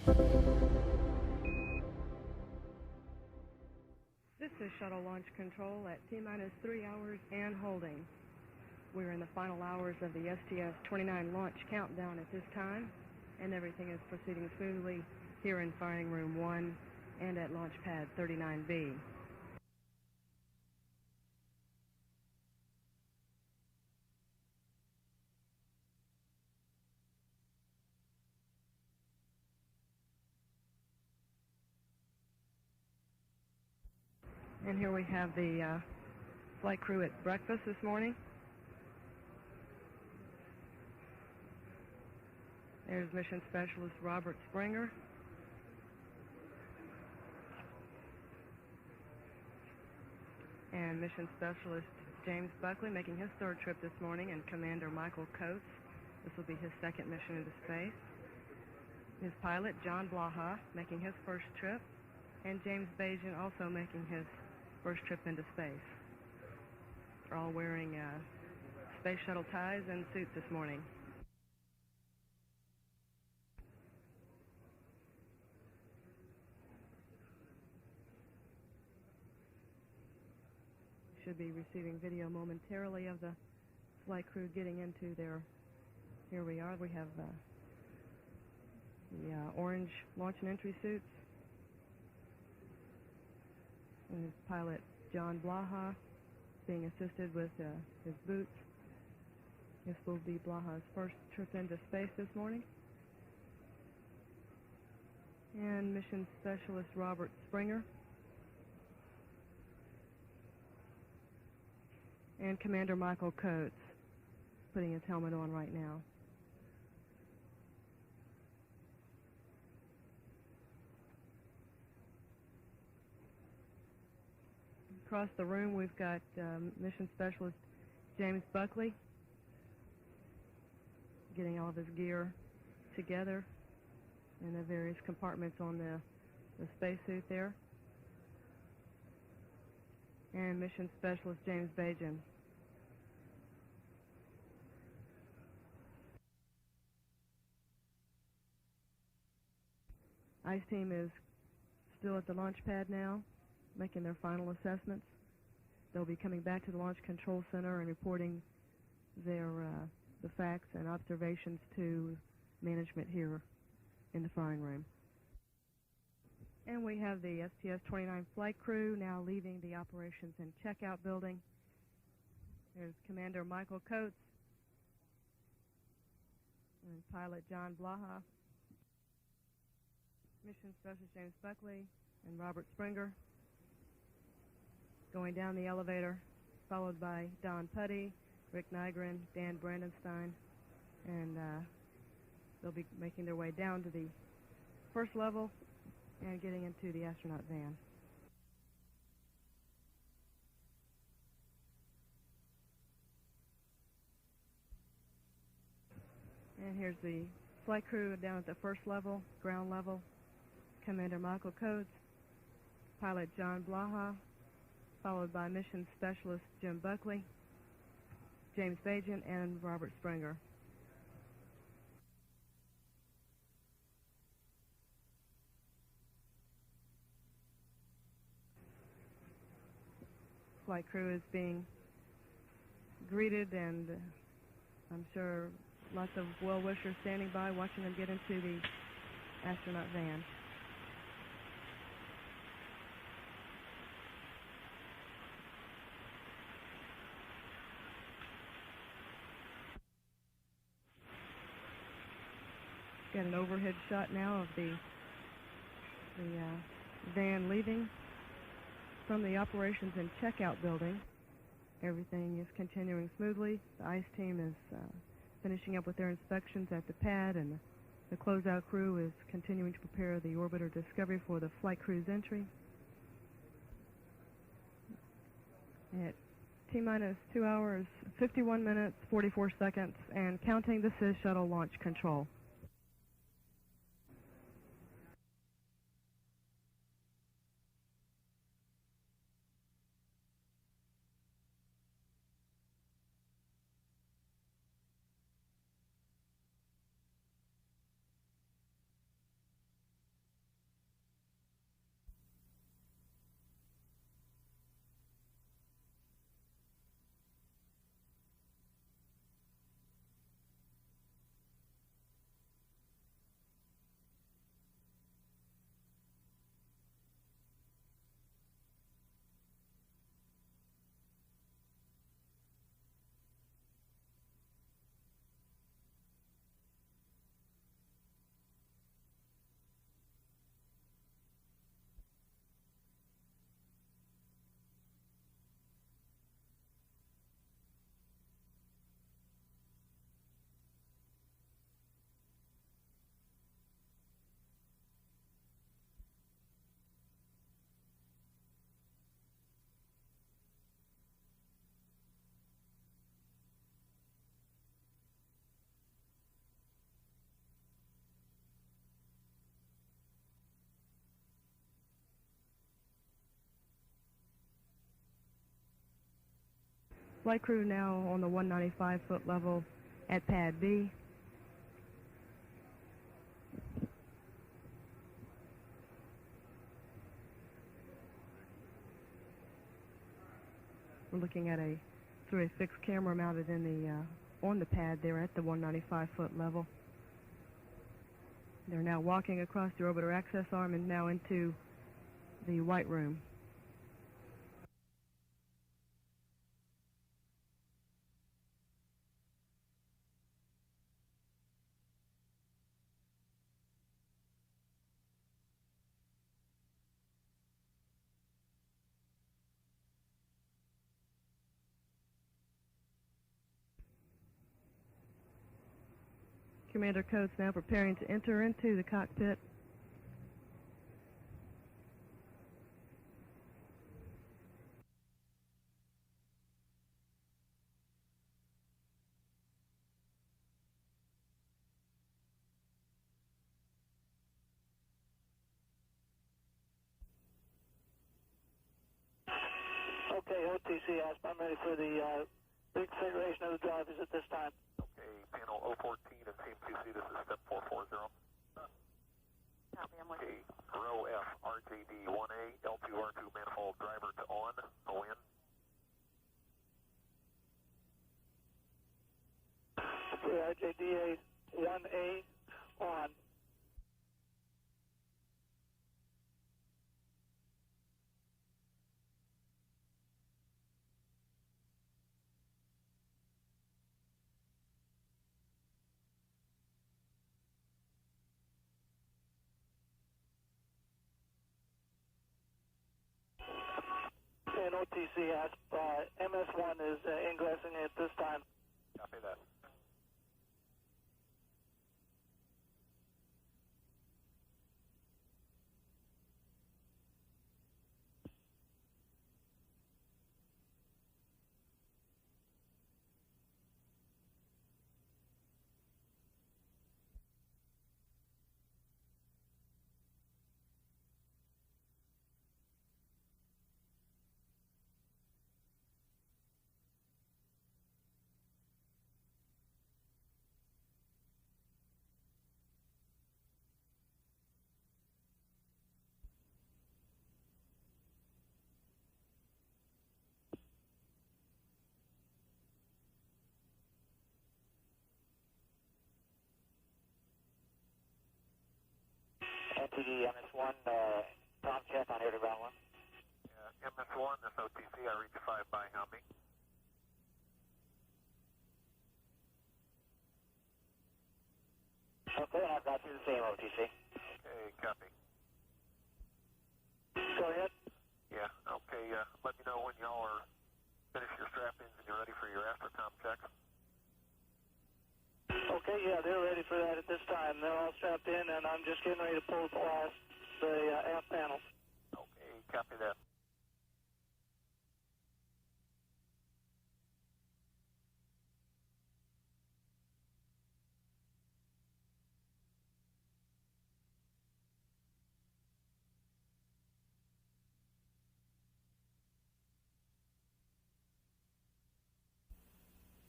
This is Shuttle Launch Control at T-minus 3 hours and holding. We're in the final hours of the STS-29 launch countdown at this time, and everything is proceeding smoothly here in Firing Room 1 and at Launch Pad 39B. And here we have the flight crew at breakfast this morning. There's Mission Specialist Robert Springer. And Mission Specialist James Buckley making his third trip this morning, and Commander Michael Coates. This will be his second mission into space. His pilot, John Blaha, making his first trip, and James Bajan also making his first trip into space. They're all wearing Space Shuttle ties and suits this morning. Should be receiving video momentarily of the flight crew getting into their, here we are, we have the orange launch and entry suits. And his pilot, John Blaha, being assisted with his boots. This will be Blaha's first trip into space this morning. And Mission Specialist Robert Springer. And Commander Michael Coates, putting his helmet on right now. Across the room, we've got Mission Specialist James Buckley getting all of his gear together in the various compartments on the spacesuit there. And Mission Specialist James Bajan. ICE team is still at the launch pad now, making their final assessments. They'll be coming back to the Launch Control Center and reporting their the facts and observations to management here in the firing room. And we have the STS-29 flight crew now leaving the operations and checkout building. There's Commander Michael Coates and pilot John Blaha, Mission Specialist James Buckley and Robert Springer going down the elevator, followed by Don Putty, Rick Nygren, Dan Brandenstein, and they'll be making their way down to the first level and getting into the astronaut van. And here's the flight crew down at the first level, ground level. Commander Michael Coates, pilot John Blaha, followed by Mission Specialist Jim Buckley, James Bajan, and Robert Springer. Flight crew is being greeted, and I'm sure lots of well-wishers standing by watching them get into the astronaut van. Got an overhead shot now of the van leaving from the operations and checkout building. Everything is continuing smoothly. The ICE team is finishing up with their inspections at the pad, and the closeout crew is continuing to prepare the orbiter Discovery for the flight crew's entry. At T-minus 2 hours, 51 minutes, 44 seconds, and counting, this is Shuttle Launch Control. Flight crew now on the 195-foot level at Pad B. We're looking at through a fixed camera mounted in the on the pad there at the 195-foot level. They're now walking across the orbiter access arm and now into the white room. Commander Coates now preparing to enter into the cockpit. Okay, OTC, I'm ready for the reconfiguration of the drivers at this time. Okay, panel 014 and CMQC, this is step 440. Copy, I'm with Okay, row F, RJD 1A, L2, R2 manifold driver to on, ON. Okay, RJDA 1A on. And OTC asks, MS1 is ingressing at this time. Copy that. NTD MS1, Tom check on air to ground 1. Yeah, MS1, this OTC, I reach 5 by Humvee. Okay, and I've got you the same OTC. Okay, copy. Go ahead. Yeah, okay, let me know when y'all are finished your strap-ins and you're ready for your after-com check. Okay, yeah, they're ready for that at this time. They're all strapped in, and I'm just getting ready to pull the aft panel. Okay, copy that.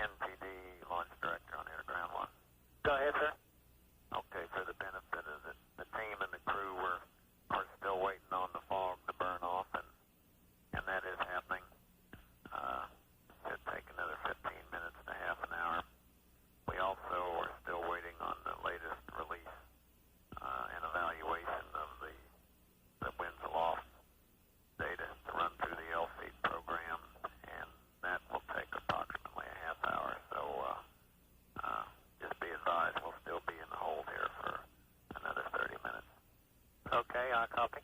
NPD launch director on air ground 1. Go ahead, sir. Okay, for the benefit of the team and the crew, we're still waiting on the fog to burn off, and that is happening. Should take another 15 minutes to half an hour. We also are still waiting on the latest release and evaluation of the winds aloft data to run through the LFeed program, and that will take approximately a half hour. So just be advised, we'll still be in the hold here for another 30 minutes. Okay, I copy.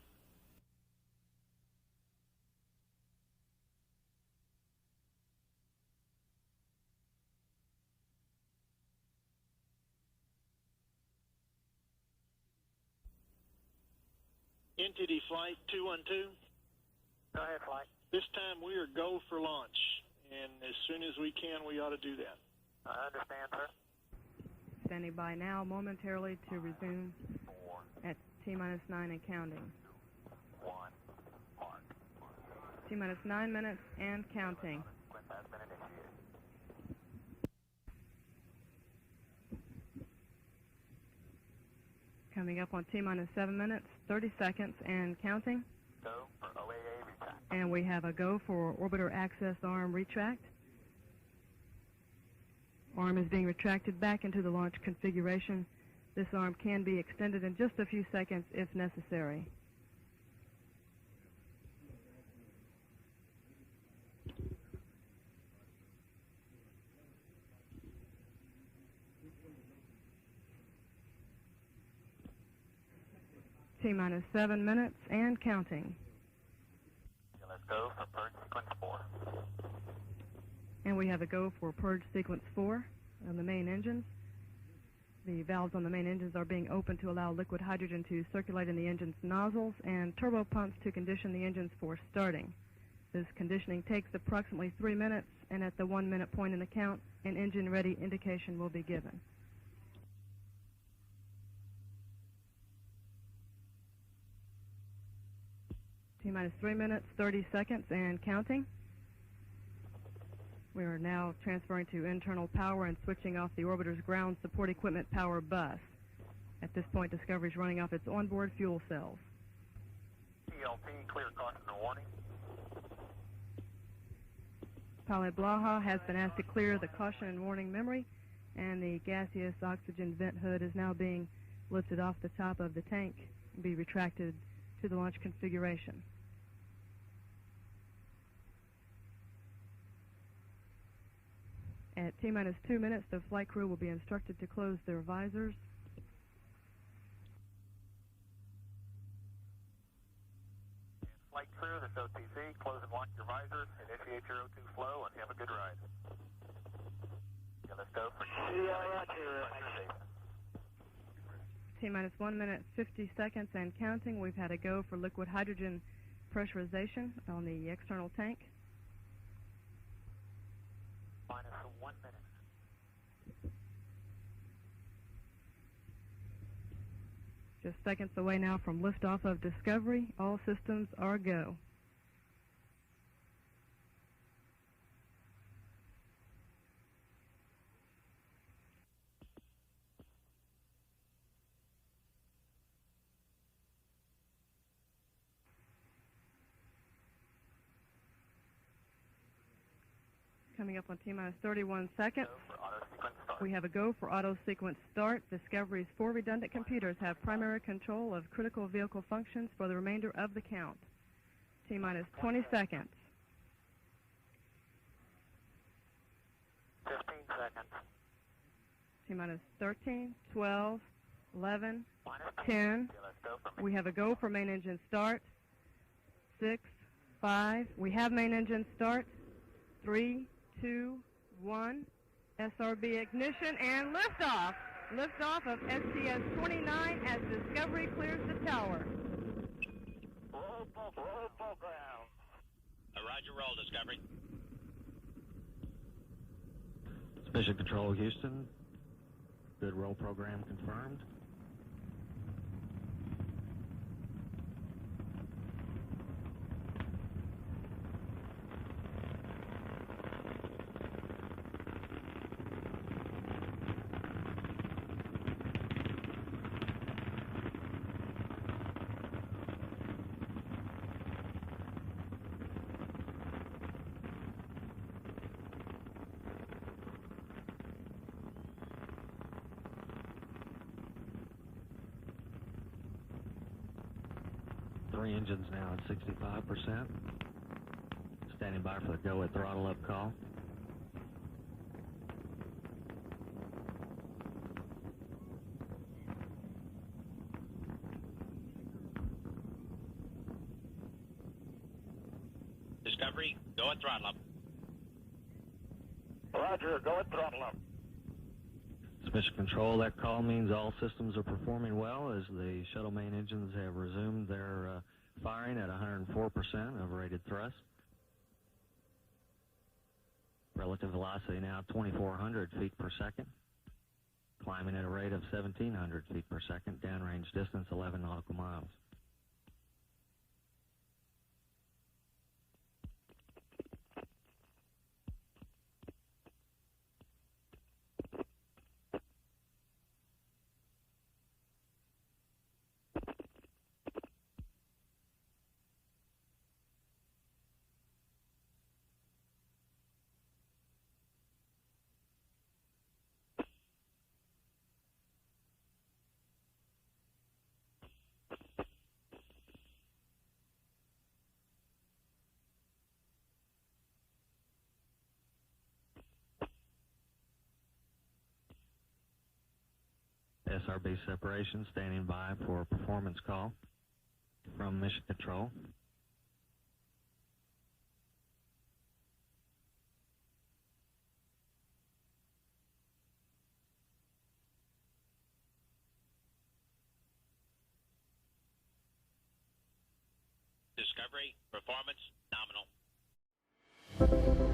NTD Flight 212. Go ahead, Flight. This time we are go for launch, and as soon as we can, we ought to do that. I understand, sir. Standing by now momentarily to resume 4, at T-minus 9 and counting. 1, mark. T-minus 9 minutes and counting. sequence has been initiated. Coming up on T-minus 7 minutes, 30 seconds, and counting. Go for OAA retract. And we have a go for orbiter access arm retract. Arm is being retracted back into the launch configuration. This arm can be extended in just a few seconds if necessary. T-minus 7 minutes and counting. Okay, let's go for purge sequence 4. And we have a go for purge sequence 4 on the main engines. The valves on the main engines are being opened to allow liquid hydrogen to circulate in the engine's nozzles and turbopumps to condition the engines for starting. This conditioning takes approximately 3 minutes, and at the 1 minute point in the count, an engine ready indication will be given. T-minus 3 minutes, 30 seconds, and counting. We are now transferring to internal power and switching off the orbiter's ground support equipment power bus. At this point, Discovery is running off its onboard fuel cells. TLP, clear caution and warning. Pilot Blaha has been asked to clear the caution and warning memory, and the gaseous oxygen vent hood is now being lifted off the top of the tank and be retracted to the launch configuration. At T-minus 2 minutes, the flight crew will be instructed to close their visors. Flight crew, this OTC, close and lock your visors, initiate your O2 flow, and have a good ride. Okay, let's go for T-minus 1 minute, 50 seconds and counting. We've had a go for liquid hydrogen pressurization on the external tank. Minus 1 minute. Just seconds away now from liftoff of Discovery. All systems are go. Coming up on T-minus 31 seconds. We have a go for auto sequence start. Discovery's 4 redundant computers have primary control of critical vehicle functions for the remainder of the count. T-minus 20 seconds. 15 seconds. T-minus 13, 12, 11, 10. We have a go for main engine start. 6, 5. We have main engine start. 3, 2, 1. SRB ignition and liftoff. Liftoff of STS-29 as Discovery clears the tower. Roll program. Roger, roll, Discovery. Mission Control, Houston. Good roll program confirmed. Three engines now at 65%. Standing by for the go at throttle up call. Discovery, go at throttle up. Roger, go at throttle up. Mission Control, that call means all systems are performing well as the shuttle main engines have resumed their firing at 104% of rated thrust. Relative velocity now 2,400 feet per second. Climbing at a rate of 1,700 feet per second. Downrange distance 11 nautical miles. SRB separation, standing by for a performance call from Mission Control. Discovery, performance, nominal.